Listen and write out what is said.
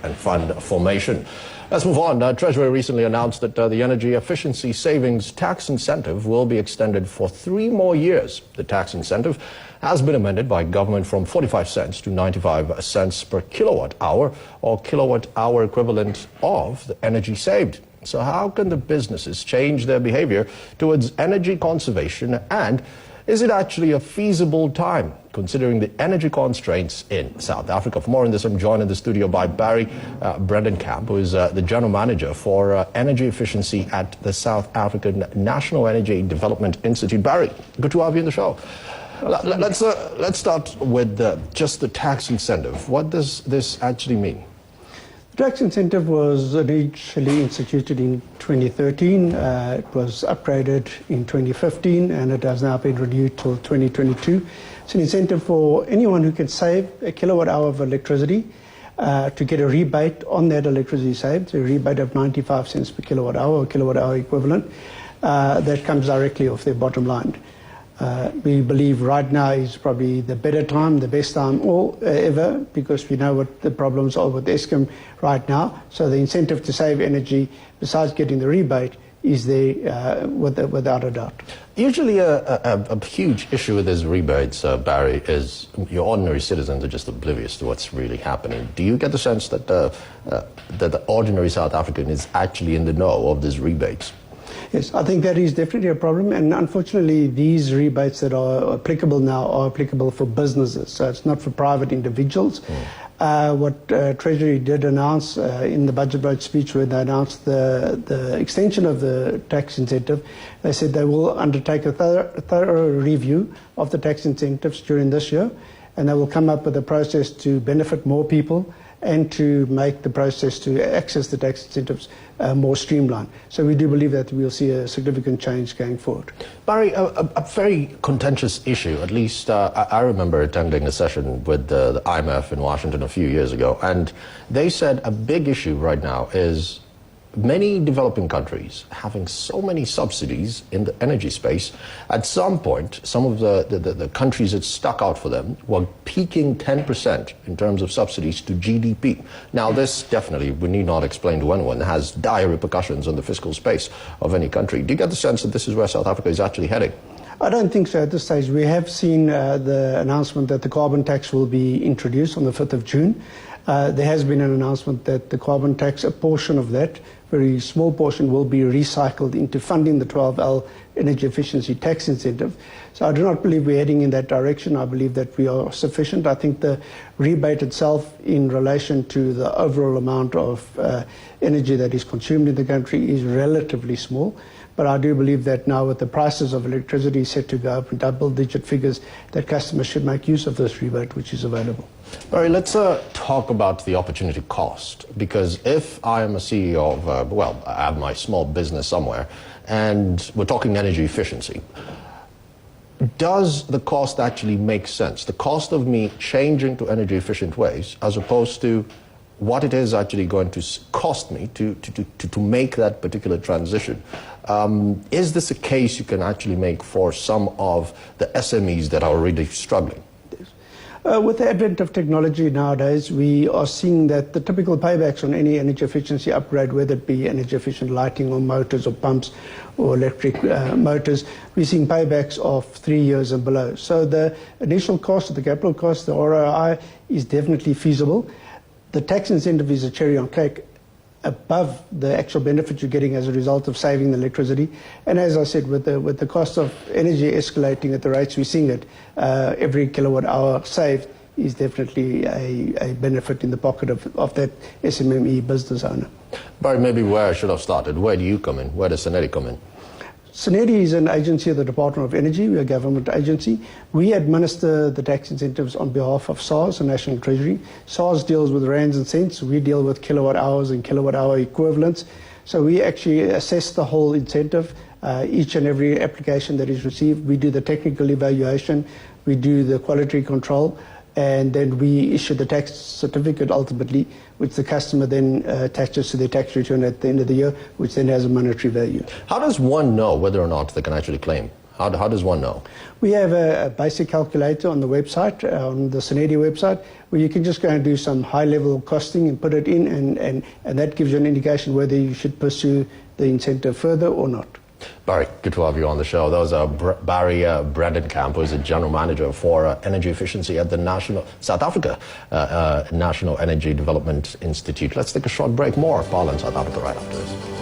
and fund formation. Let's move on. Treasury recently announced that the energy efficiency savings tax incentive will be extended for 3 more years. The tax incentive has been amended by government from 45 cents to 95 cents per kilowatt hour or kilowatt hour equivalent of the energy saved. So how can the businesses change their behavior towards energy conservation, and is it actually a feasible time considering the energy constraints in South Africa? For more on this, I'm joined in the studio by Barry Bredenkamp, who is the General Manager for Energy Efficiency at the South African National Energy Development Institute. Barry, good to have you in the show. Let's start with just the tax incentive. What does this actually mean? The tax incentive was initially instituted in 2013. It was upgraded in 2015, and it has now been renewed till 2022. It's an incentive for anyone who can save a kilowatt hour of electricity to get a rebate on that electricity saved, a rebate of 95 cents per kilowatt hour or kilowatt hour equivalent. That comes directly off their bottom line. We believe right now is probably the better time, the best time ever, because we know what the problems are with Eskom right now. So the incentive to save energy, besides getting the rebate, is there without a doubt. Usually a huge issue with these rebates, Barry, is your ordinary citizens are just oblivious to what's really happening. Do you get the sense that the ordinary South African is actually in the know of these rebates? Yes, I think that is definitely a problem, and unfortunately these rebates that are applicable now are applicable for businesses, so it's not for private individuals. What Treasury did announce in the budget vote speech, when they announced the extension of the tax incentive, they said they will undertake a thorough review of the tax incentives during this year, and they will come up with a process to benefit more people and to make the process to access the tax incentives more streamlined. So we do believe that we'll see a significant change going forward. Barry, a very contentious issue, at least I remember attending a session with the IMF in Washington a few years ago, and they said a big issue right now is many developing countries having so many subsidies in the energy space. At some point, some of the countries that stuck out for them were peaking 10% in terms of subsidies to GDP. Now, this definitely, we need not explain to anyone, has dire repercussions on the fiscal space of any country. Do you get the sense that this is where South Africa is actually heading? I don't think so at this stage. We have seen the announcement that the carbon tax will be introduced on the 5th of June. There has been an announcement that the carbon tax, a portion of that, very small portion, will be recycled into funding the 12L energy efficiency tax incentive. So I do not believe we're heading in that direction. I believe that we are sufficient. I think the rebate itself in relation to the overall amount of energy that is consumed in the country is relatively small. But I do believe that now with the prices of electricity set to go up in double-digit figures, that customers should make use of this rebate which is available. Barry, let's talk about the opportunity cost, because if I am a CEO of, well, I have my small business somewhere, and we're talking energy efficiency, does the cost actually make sense? The cost of me changing to energy efficient ways as opposed to what it is actually going to cost me to make that particular transition. Is this a case you can actually make for some of the SMEs that are already struggling? With the advent of technology nowadays, we are seeing that the typical paybacks on any energy efficiency upgrade, whether it be energy efficient lighting or motors or pumps or electric motors, we're seeing paybacks of 3 years and below. So the initial cost, the capital cost, the ROI is definitely feasible. The tax incentive is a cherry on cake above the actual benefit you're getting as a result of saving the electricity. And as I said, with the cost of energy escalating at the rates we're seeing it, every kilowatt hour saved is definitely a benefit in the pocket of that SMME business owner. Barry, maybe where I should have started, where do you come in? Where does SANEDI come in? SANEDI is an agency of the Department of Energy. We're a government agency. We administer the tax incentives on behalf of SARS, the National Treasury. SARS deals with rands and cents. We deal with kilowatt hours and kilowatt hour equivalents. So we actually assess the whole incentive, each and every application that is received. We do the technical evaluation. We do the quality control. And then we issue the tax certificate ultimately, which the customer then attaches to their tax return at the end of the year, which then has a monetary value. How does one know whether or not they can actually claim How does one know? We have a basic calculator on the website, on the SANEDI website, where you can just go and do some high-level costing and put it in, and that gives you an indication whether you should pursue the incentive further or not. Barry, good to have you on the show. That was Barry Bredenkamp, who is the General Manager for Energy Efficiency at the South Africa National Energy Development Institute. Let's take a short break. More Parliament South Africa right after this.